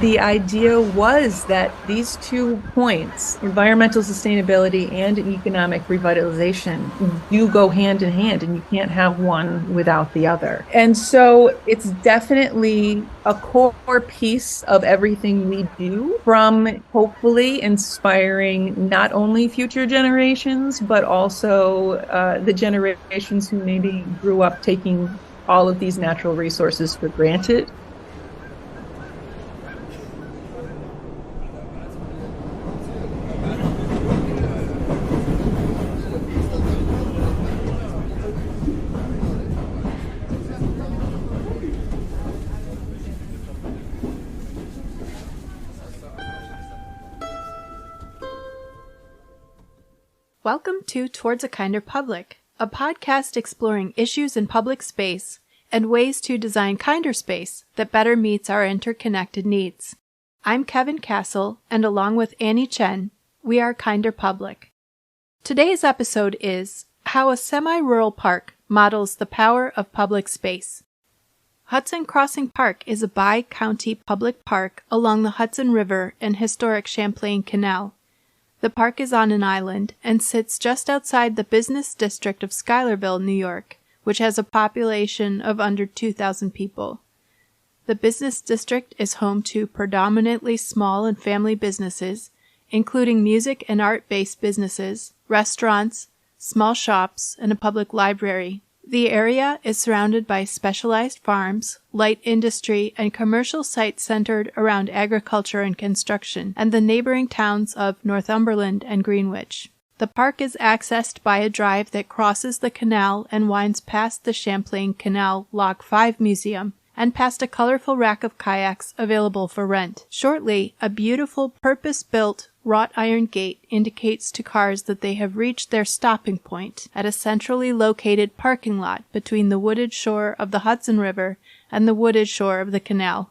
The idea was that these 2 points, environmental sustainability and economic revitalization, do go hand in hand, and you can't have one without the other. And so it's definitely a core piece of everything we do, from hopefully inspiring not only future generations, but also the generations who maybe grew up taking all of these natural resources for granted. Welcome to Towards a Kinder Public, a podcast exploring issues in public space and ways to design kinder space that better meets our interconnected needs. I'm Kevin Castle, and along with Annie Chen, we are Kinderpublic. Today's episode is How a Semi-Rural Park Models the Power of Public Space. Hudson Crossing Park is a bi-county public park along the Hudson River and historic Champlain Canal. The park is on an island and sits just outside the business district of Schuylerville, New York, which has a population of under 2,000 people. The business district is home to predominantly small and family businesses, including music and art-based businesses, restaurants, small shops, and a public library. The area is surrounded by specialized farms, light industry, and commercial sites centered around agriculture and construction, and the neighboring towns of Northumberland and Greenwich. The park is accessed by a drive that crosses the canal and winds past the Champlain Canal Lock 5 Museum, and past a colorful rack of kayaks available for rent. Shortly, a beautiful purpose-built wrought iron gate indicates to cars that they have reached their stopping point at a centrally located parking lot between the wooded shore of the Hudson River and the wooded shore of the canal.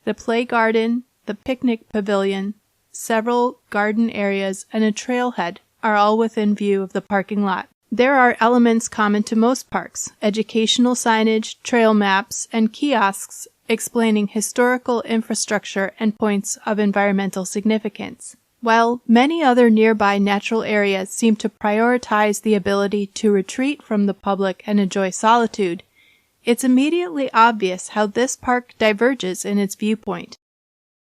The play garden, the picnic pavilion, several garden areas, and a trailhead are all within view of the parking lot. There are elements common to most parks: educational signage, trail maps, and kiosks explaining historical infrastructure and points of environmental significance. While many other nearby natural areas seem to prioritize the ability to retreat from the public and enjoy solitude, it's immediately obvious how this park diverges in its viewpoint.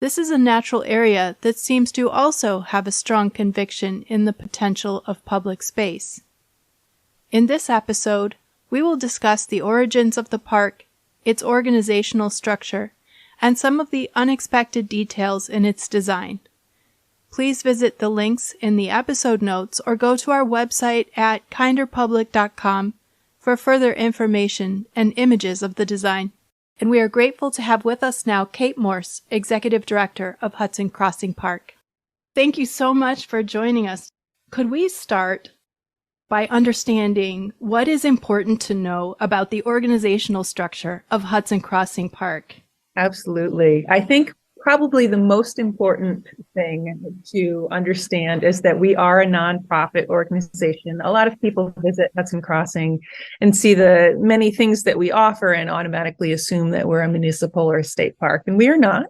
This is a natural area that seems to also have a strong conviction in the potential of public space. In this episode, we will discuss the origins of the park, its organizational structure, and some of the unexpected details in its design. Please visit the links in the episode notes or go to our website at kinderpublic.com for further information and images of the design. And we are grateful to have with us now Kate Morse, Executive Director of Hudson Crossing Park. Thank you so much for joining us. Could we start by understanding what is important to know about the organizational structure of Hudson Crossing Park? Absolutely. I think probably the most important thing to understand is that we are a nonprofit organization. A lot of people visit Hudson Crossing and see the many things that we offer and automatically assume that we're a municipal or a state park, and we are not.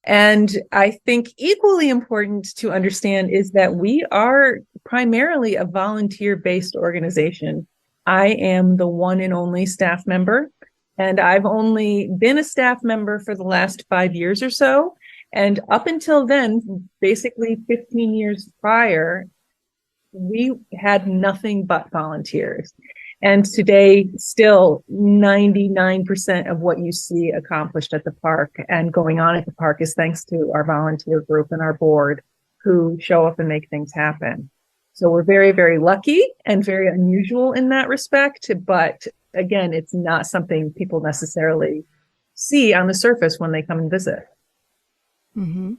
And I think equally important to understand is that we are primarily a volunteer-based organization. I am the one and only staff member, and I've only been a staff member for the last 5 years or so. And up until then, basically 15 years prior, we had nothing but volunteers. And today, still 99% of what you see accomplished at the park and going on at the park is thanks to our volunteer group and our board who show up and make things happen. So we're very, very lucky and very unusual in that respect. But again, it's not something people necessarily see on the surface when they come and visit. Mm-hmm.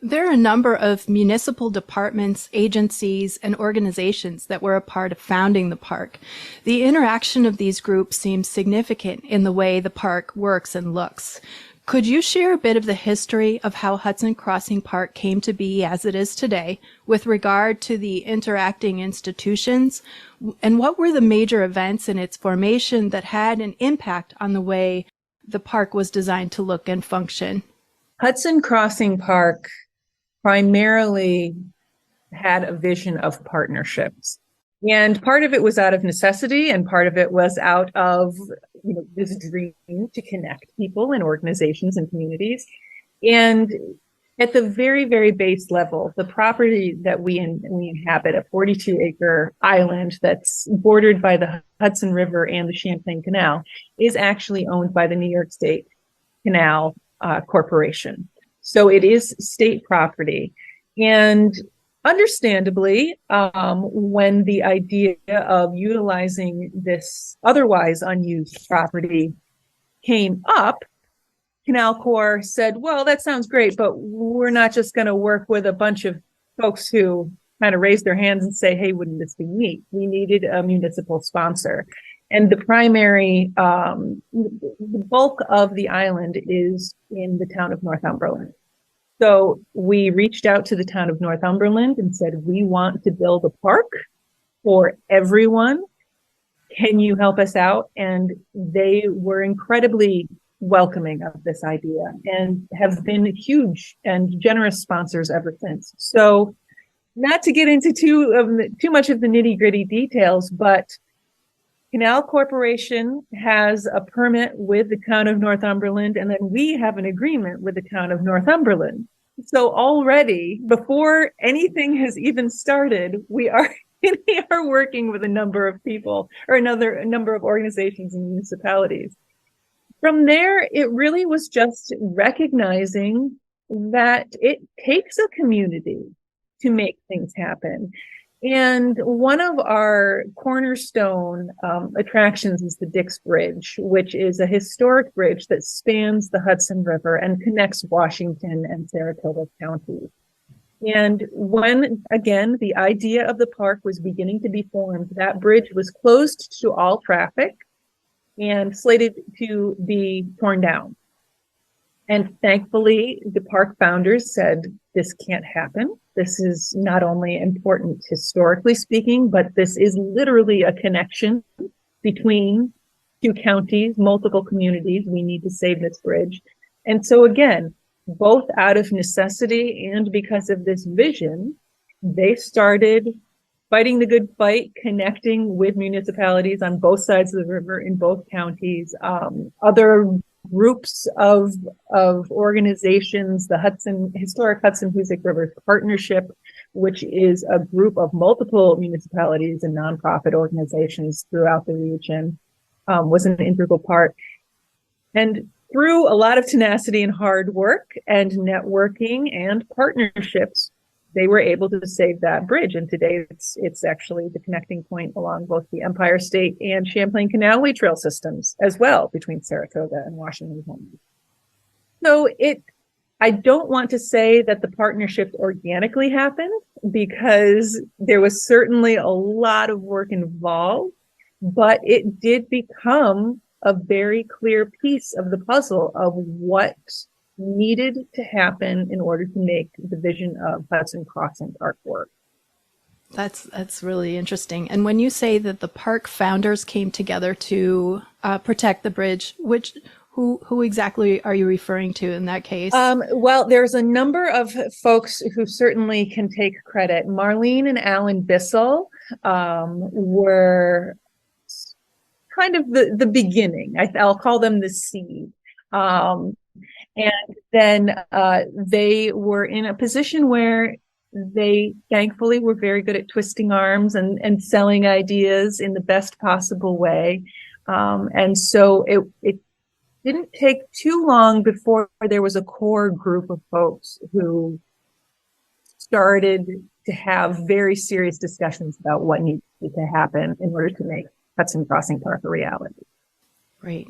There are a number of municipal departments, agencies, and organizations that were a part of founding the park. The interaction of these groups seems significant in the way the park works and looks. Could you share a bit of the history of how Hudson Crossing Park came to be as it is today with regard to the interacting institutions? And what were the major events in its formation that had an impact on the way the park was designed to look and function? Hudson Crossing Park primarily had a vision of partnerships. And part of it was out of necessity, and part of it was out of this dream to connect people and organizations and communities. And at the very, very base level, the property that we inhabit, a 42-acre island that's bordered by the Hudson River and the Champlain Canal, is actually owned by the New York State Canal Corporation. So it is state property. And understandably, when the idea of utilizing this otherwise unused property came up, Canal Corps said, well, that sounds great, but we're not just going to work with a bunch of folks who kind of raise their hands and say, hey, wouldn't this be neat? We needed a municipal sponsor. And the primary, the bulk of the island is in the town of Northumberland. So we reached out to the town of Northumberland and said, we want to build a park for everyone. Can you help us out? And they were incredibly welcoming of this idea and have been huge and generous sponsors ever since. So not to get into too much of the nitty-gritty details, but Canal Corporation has a permit with the town of Northumberland, and then we have an agreement with the town of Northumberland. So already, before anything has even started, we are working with a number of people or a number of organizations and municipalities. From there, it really was just recognizing that it takes a community to make things happen. And one of our cornerstone attractions is the Dix Bridge, which is a historic bridge that spans the Hudson River and connects Washington and Saratoga counties. And when, again, the idea of the park was beginning to be formed, that bridge was closed to all traffic and slated to be torn down. And thankfully, the park founders said, this can't happen. This is not only important historically speaking, but this is literally a connection between two counties, multiple communities. We need to save this bridge. And so again, both out of necessity and because of this vision, they started fighting the good fight, connecting with municipalities on both sides of the river in both counties, other groups of organizations, the Historic Hudson Hoosic River Partnership, which is a group of multiple municipalities and nonprofit organizations throughout the region, was an integral part. And through a lot of tenacity and hard work and networking and partnerships, they were able to save that bridge. And today it's actually the connecting point along both the Empire State and Champlain Canal trail systems as well between Saratoga and Washington. So I don't want to say that the partnership organically happened, because there was certainly a lot of work involved, but it did become a very clear piece of the puzzle of what needed to happen in order to make the vision of Hudson Crossing Park work. That's really interesting. And when you say that the park founders came together to protect the bridge, who exactly are you referring to in that case? Well, there's a number of folks who certainly can take credit. Marlene and Alan Bissell were kind of the beginning. I'll call them the seed. And then they were in a position where they thankfully were very good at twisting arms and selling ideas in the best possible way. And so it didn't take too long before there was a core group of folks who started to have very serious discussions about what needed to happen in order to make Hudson Crossing Park a reality. Right.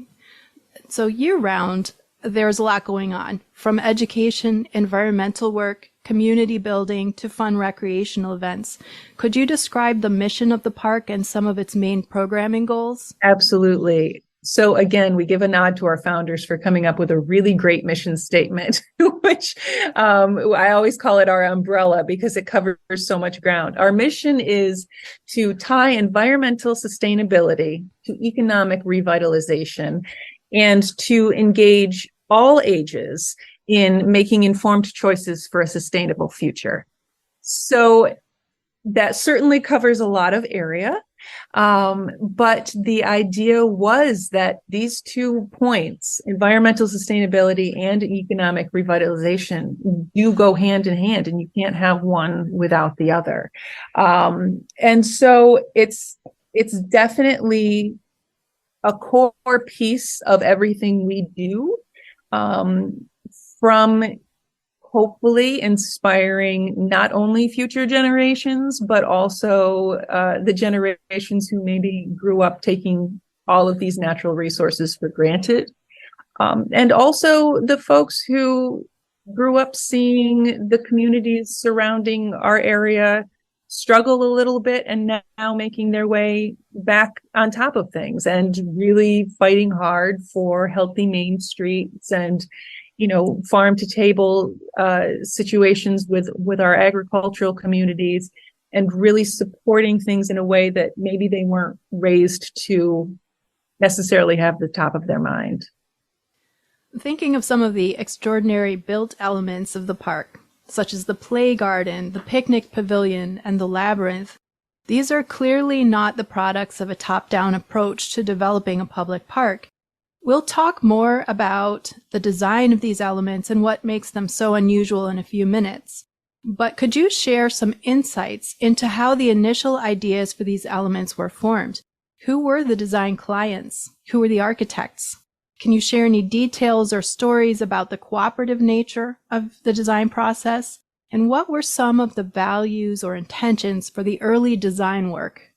So year-round, there's a lot going on, from education, environmental work, community building, to fun recreational events. Could you describe the mission of the park and some of its main programming goals? Absolutely. So again, we give a nod to our founders for coming up with a really great mission statement, which I always call it our umbrella because it covers so much ground. Our mission is to tie environmental sustainability to economic revitalization and to engage all ages in making informed choices for a sustainable future. So that certainly covers a lot of area. But the idea was that these 2 points, environmental sustainability and economic revitalization, do go hand in hand, and you can't have one without the other. And so it's definitely a core piece of everything we do, from hopefully inspiring not only future generations, but also the generations who maybe grew up taking all of these natural resources for granted. And also the folks who grew up seeing the communities surrounding our area struggle a little bit and now making their way back on top of things and really fighting hard for healthy main streets and farm to table situations with our agricultural communities, and really supporting things in a way that maybe they weren't raised to necessarily have the top of their mind. Thinking of some of the extraordinary built elements of the park, such as the play garden, the picnic pavilion, and the labyrinth, these are clearly not the products of a top-down approach to developing a public park. We'll talk more about the design of these elements and what makes them so unusual in a few minutes. But could you share some insights into how the initial ideas for these elements were formed? Who were the design clients? Who were the architects? Can you share any details or stories about the cooperative nature of the design process? And what were some of the values or intentions for the early design work?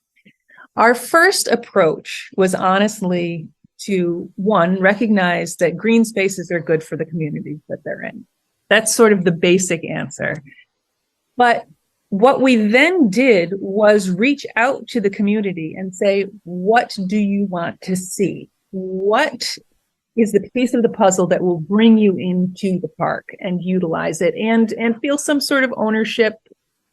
Our first approach was honestly to, one, recognize that green spaces are good for the communities that they're in. That's sort of the basic answer. But what we then did was reach out to the community and say, what do you want to see? What is the piece of the puzzle that will bring you into the park and utilize it and feel some sort of ownership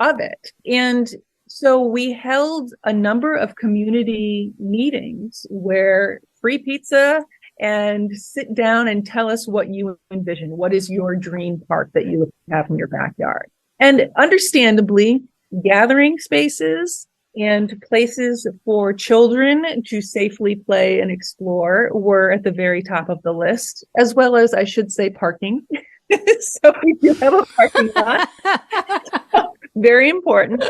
of it? And so we held a number of community meetings where free pizza and sit down and tell us what you envision. What is your dream park that you have in your backyard? And understandably, gathering spaces and places for children to safely play and explore were at the very top of the list, as well as, I should say, parking. So we do have a parking lot. Very important.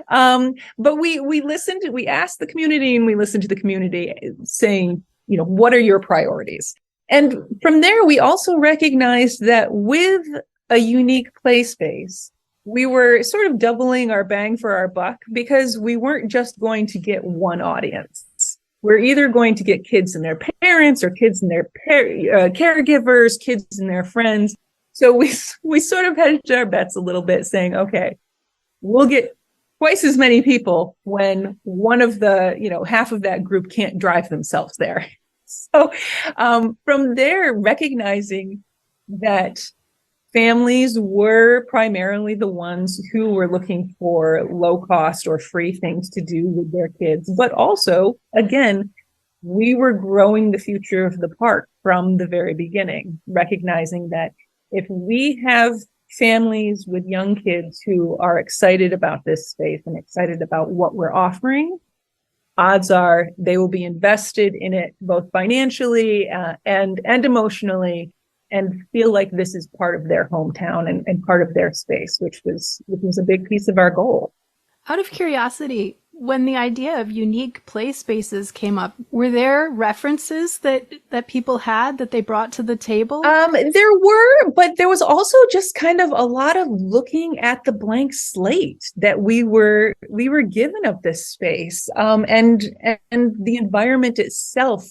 But we listened, we asked the community and we listened to the community saying, what are your priorities? And from there, we also recognized that with a unique play space, we were sort of doubling our bang for our buck, because we weren't just going to get one audience. We're either going to get kids and their parents, or kids and their caregivers, kids and their friends. So we sort of hedged our bets a little bit, saying, okay, we'll get twice as many people when one of the, half of that group can't drive themselves there. So from there, recognizing that families were primarily the ones who were looking for low cost or free things to do with their kids. But also, again, we were growing the future of the park from the very beginning, recognizing that if we have families with young kids who are excited about this space and excited about what we're offering, odds are they will be invested in it both financially and emotionally, and feel like this is part of their hometown and part of their space, which was a big piece of our goal. Out of curiosity, when the idea of unique play spaces came up, were there references that people had that they brought to the table? There were, but there was also just kind of a lot of looking at the blank slate that we were given of this space, and the environment itself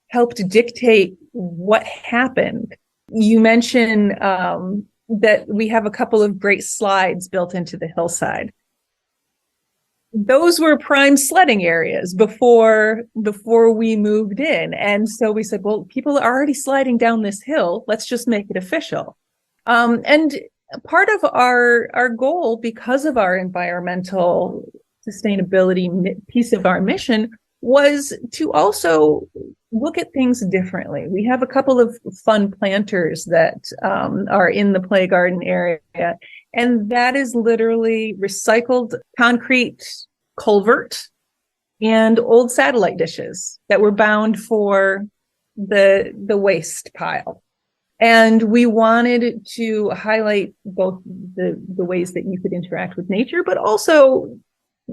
helped dictate what happened. You mentioned that we have a couple of great slides built into the hillside. Those were prime sledding areas before we moved in. And so we said, well, people are already sliding down this hill. Let's just make it official. And part of our goal, because of our environmental sustainability piece of our mission, was to also look at things differently. We have a couple of fun planters that are in the play garden area, and that is literally recycled concrete culvert and old satellite dishes that were bound for the waste pile. And we wanted to highlight both the ways that you could interact with nature, but also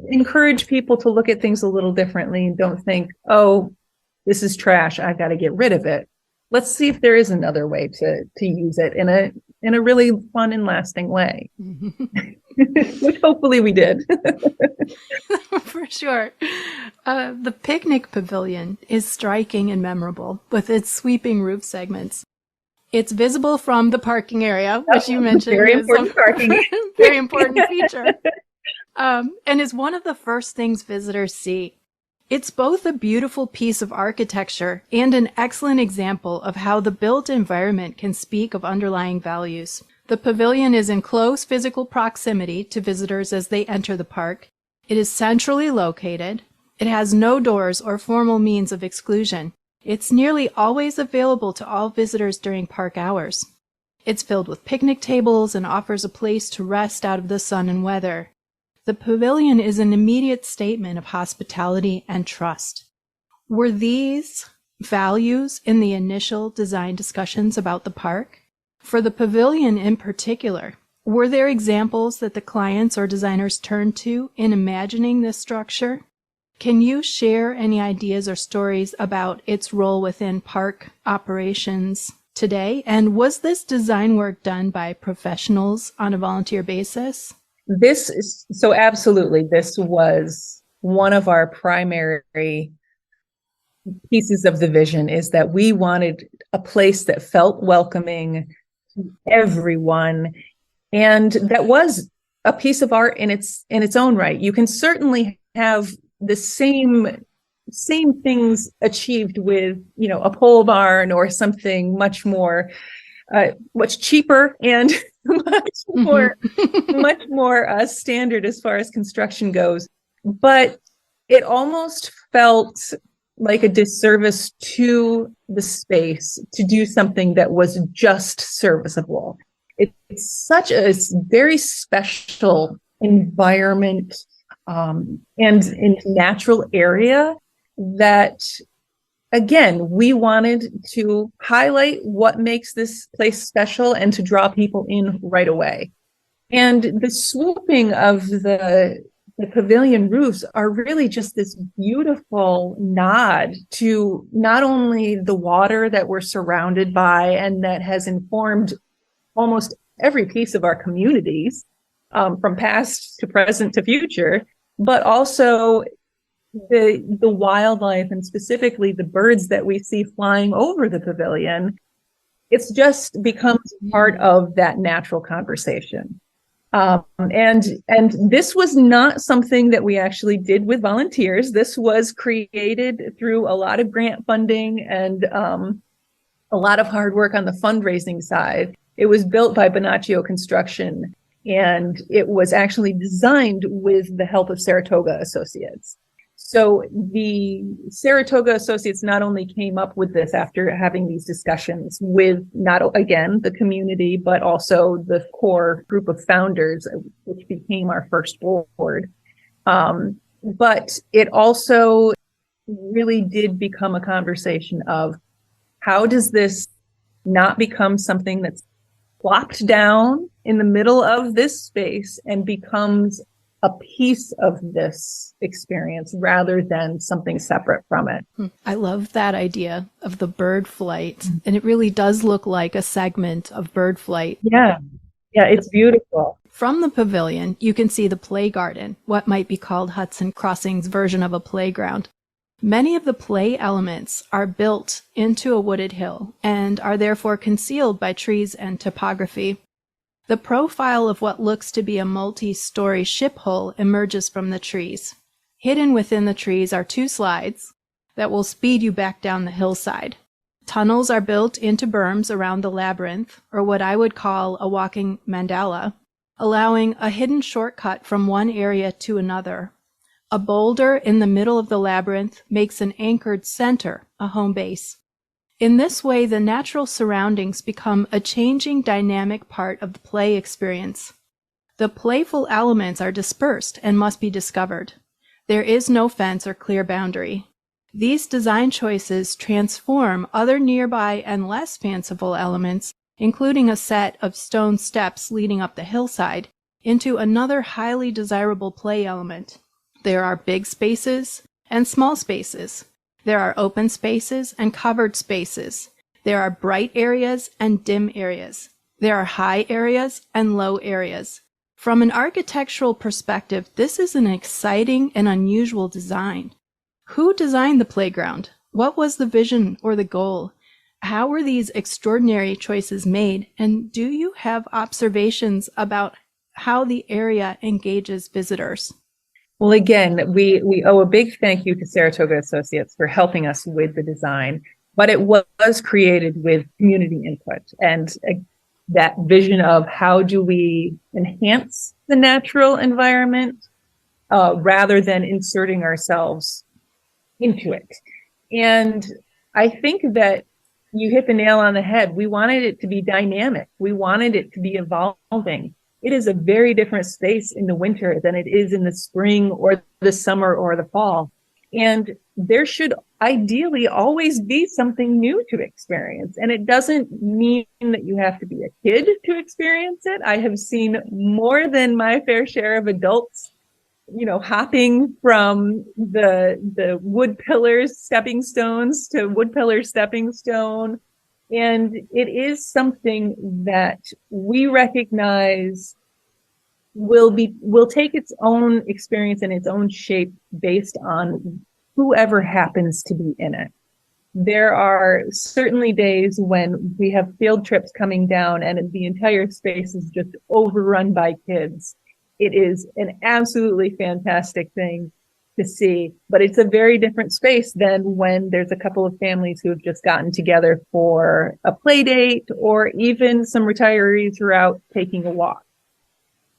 encourage people to look at things a little differently and don't think, oh, this is trash, I've got to get rid of it. Let's see if there is another way to use it in a really fun and lasting way. Which hopefully we did. For sure. The picnic pavilion is striking and memorable with its sweeping roof segments. It's visible from the parking area, which you mentioned very is important parking. very important feature, and is one of the first things visitors see. It's both a beautiful piece of architecture and an excellent example of how the built environment can speak of underlying values. The pavilion is in close physical proximity to visitors as they enter the park. It is centrally located. It has no doors or formal means of exclusion. It's nearly always available to all visitors during park hours. It's filled with picnic tables and offers a place to rest out of the sun and weather. The pavilion is an immediate statement of hospitality and trust. Were these values in the initial design discussions about the park? For the pavilion in particular, were there examples that the clients or designers turned to in imagining this structure? Can you share any ideas or stories about its role within park operations today? And was this design work done by professionals on a volunteer basis? Absolutely. This was one of our primary pieces of the vision, is that we wanted a place that felt welcoming to everyone. And that was a piece of art in its own right. You can certainly have the same things achieved with, a pole barn or something much cheaper and much more standard as far as construction goes. But it almost felt like a disservice to the space to do something that was just serviceable. It's such a very special environment and natural area that, again, we wanted to highlight what makes this place special and to draw people in right away. And the swooping of the pavilion roofs are really just this beautiful nod to not only the water that we're surrounded by and that has informed almost every piece of our communities, from past to present to future, but also the wildlife and specifically the birds that we see flying over the pavilion. It's just becomes part of that natural conversation. And this was not something that we actually did with volunteers. This was created through a lot of grant funding and a lot of hard work on the fundraising side. It was built by Bonaccio Construction, and it was actually designed with the help of Saratoga Associates. So the Saratoga Associates not only came up with this after having these discussions with the community, but also the core group of founders, which became our first board. But it also really did become a conversation of how does this not become something that's plopped down in the middle of this space and becomes a piece of this experience rather than something separate from it. I love that idea of the bird flight. And it really does look like a segment of bird flight. Yeah, it's beautiful. From the pavilion, you can see the play garden, what might be called Hudson Crossing's version of a playground. Many of the play elements are built into a wooded hill and are therefore concealed by trees and topography. The profile of what looks to be a multi-story ship hull emerges from the trees. Hidden within the trees are 2 slides that will speed you back down the hillside. Tunnels are built into berms around the labyrinth, or what I would call a walking mandala, allowing a hidden shortcut from one area to another. A boulder in the middle of the labyrinth makes an anchored center a home base. In this way, the natural surroundings become a changing dynamic part of the play experience. The playful elements are dispersed and must be discovered. There is no fence or clear boundary. These design choices transform other nearby and less fanciful elements, including a set of stone steps leading up the hillside, into another highly desirable play element. There are big spaces and small spaces. There are open spaces and covered spaces. There are bright areas and dim areas. There are high areas and low areas. From an architectural perspective, this is an exciting and unusual design. Who designed the playground? What was the vision or the goal? How were these extraordinary choices made? And do you have observations about how the area engages visitors? Well, again, we owe a big thank you to Saratoga Associates for helping us with the design, but it was created with community input and that vision of how do we enhance the natural environment rather than inserting ourselves into it. And I think that you hit the nail on the head. We wanted it to be dynamic. We wanted it to be evolving. It is a very different space in the winter than it is in the spring or the summer or the fall. And there should ideally always be something new to experience. And it doesn't mean that you have to be a kid to experience it. I have seen more than my fair share of adults, hopping from the wood pillars, stepping stones to wood pillar stepping stone. And it is something that we recognize will take its own experience and its own shape based on whoever happens to be in it. There are certainly days when we have field trips coming down and the entire space is just overrun by kids. It is an absolutely fantastic thing to see, but it's a very different space than when there's a couple of families who have just gotten together for a play date or even some retirees who are out taking a walk.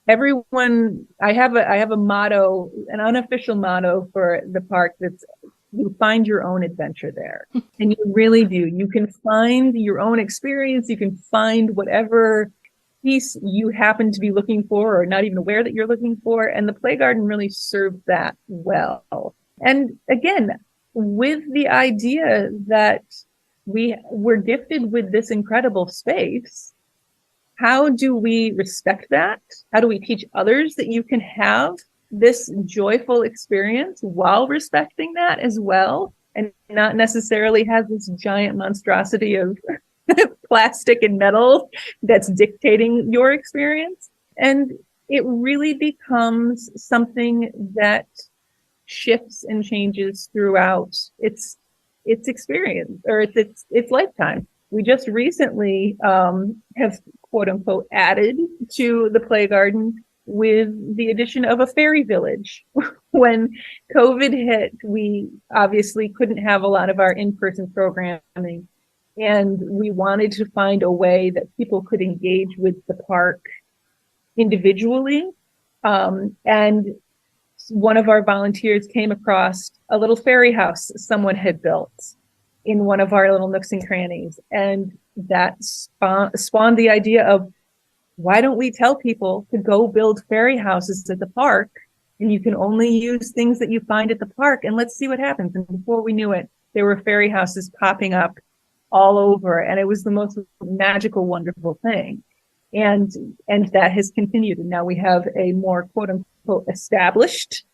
Everyone, I have a motto, an unofficial motto for the park that's you find your own adventure there. And you really do. You can find your own experience. You can find whatever piece you happen to be looking for or not even aware that you're looking for. And the Play Garden really served that well. And again, with the idea that we're gifted with this incredible space, how do we respect that? How do we teach others that you can have this joyful experience while respecting that as well and not necessarily have this giant monstrosity of plastic and metal that's dictating your experience? And it really becomes something that shifts and changes throughout its experience or its lifetime. We just recently have quote unquote added to the Play Garden with the addition of a fairy village. When COVID hit, we obviously couldn't have a lot of our in-person programming. And we wanted to find a way that people could engage with the park individually. And one of our volunteers came across a little fairy house someone had built in one of our little nooks and crannies. And that spawned the idea of, why don't we tell people to go build fairy houses at the park? And you can only use things that you find at the park, and let's see what happens. And before we knew it, there were fairy houses popping up all over. And it was the most magical, wonderful thing. And that has continued. And now we have a more quote unquote established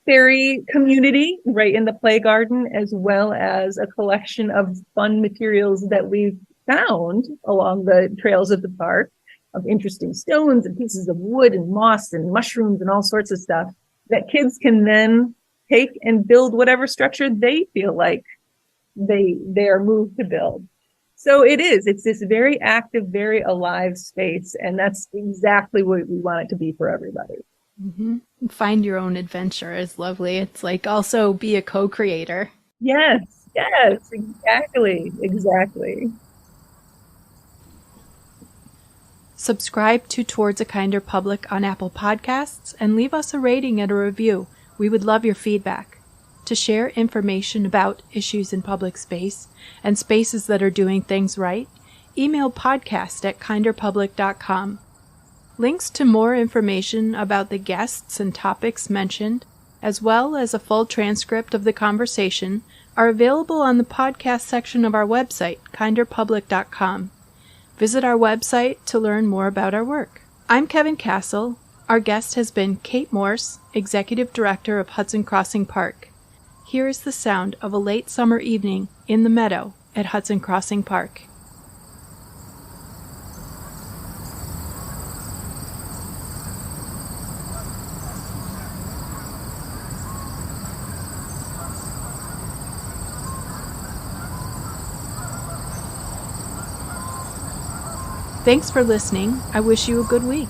fairy community right in the Play Garden, as well as a collection of fun materials that we've found along the trails of the park, of interesting stones and pieces of wood and moss and mushrooms and all sorts of stuff that kids can then take and build whatever structure they feel like they are moved to build. So it's this very active, very alive space. And that's exactly what we want it to be for everybody. Mm-hmm. Find your own adventure is lovely. It's like also be a co-creator. Yes, exactly. Subscribe to Towards a Kinder Public on Apple Podcasts and leave us a rating and a review. We would love your feedback. To share information about issues in public space and spaces that are doing things right, email podcast@kinderpublic.com. Links to more information about the guests and topics mentioned, as well as a full transcript of the conversation, are available on the podcast section of our website, kinderpublic.com. Visit our website to learn more about our work. I'm Kevin Castle. Our guest has been Kate Morse, Executive Director of Hudson Crossing Park. Here is the sound of a late summer evening in the meadow at Hudson Crossing Park. Thanks for listening. I wish you a good week.